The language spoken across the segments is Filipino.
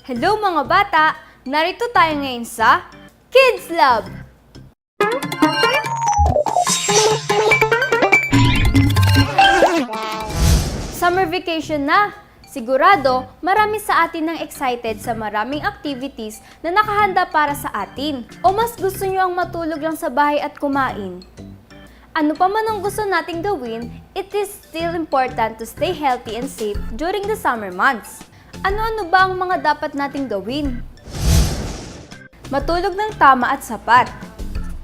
Hello mga bata! Narito tayo ngayon sa Kids Lab! Summer vacation na! Sigurado, marami sa atin ang excited sa maraming activities na nakahanda para sa atin. O mas gusto nyo ang matulog lang sa bahay at kumain? Ano pa man ang gusto nating gawin, it is still important to stay healthy and safe during the summer months. Ano-ano ba ang mga dapat nating gawin? Matulog ng tama at sapat.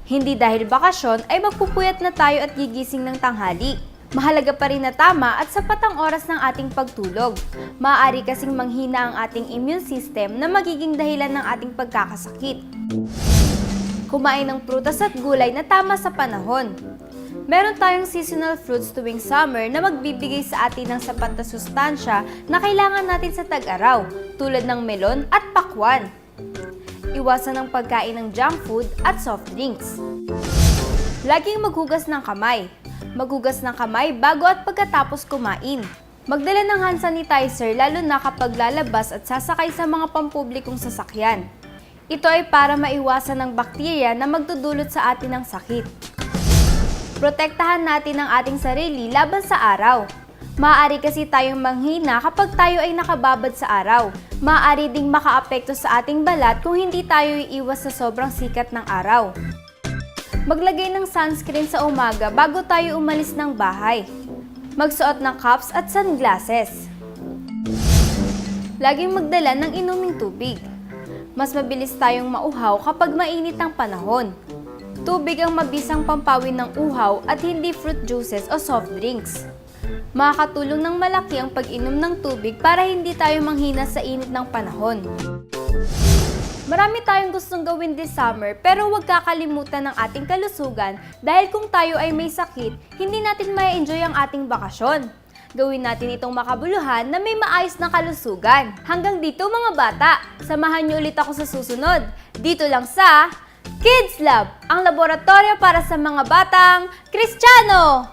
Hindi dahil bakasyon ay magpupuyat na tayo at gigising ng tanghali. Mahalaga pa rin na tama at sapat ang oras ng ating pagtulog. Maaari kasing manghina ang ating immune system na magiging dahilan ng ating pagkakasakit. Kumain ng prutas at gulay na tama sa panahon. Meron tayong seasonal fruits tuwing summer na magbibigay sa atin ng sapat na sustansya na kailangan natin sa tag-araw, tulad ng melon at pakwan. Iwasan ang pagkain ng junk food at soft drinks. Laging maghugas ng kamay. Maghugas ng kamay bago at pagkatapos kumain. Magdala ng hand sanitizer lalo na kapag lalabas at sasakay sa mga pampublikong sasakyan. Ito ay para maiwasan ng bakterya na magdudulot sa atin ng sakit. Protektahan natin ang ating sarili laban sa araw. Maaari kasi tayong manghina kapag tayo ay nakababad sa araw. Maaari ding makaapekto sa ating balat kung hindi tayo iiwas sa sobrang sikat ng araw. Maglagay ng sunscreen sa umaga bago tayo umalis ng bahay. Magsuot ng caps at sunglasses. Laging magdala ng inuming tubig. Mas mabilis tayong mauhaw kapag mainit ang panahon. Tubig ang mabisang pampawin ng uhaw at hindi fruit juices o soft drinks. Makakatulong ng malaki ang pag-inom ng tubig para hindi tayo manghina sa init ng panahon. Marami tayong gustong gawin this summer pero huwag kakalimutan ng ating kalusugan dahil kung tayo ay may sakit, hindi natin ma-enjoy ang ating bakasyon. Gawin natin itong makabuluhan na may maayos na kalusugan. Hanggang dito mga bata, samahan niyo ulit ako sa susunod. Dito lang sa Kids Lab, ang laboratorio para sa mga batang Kristiyano!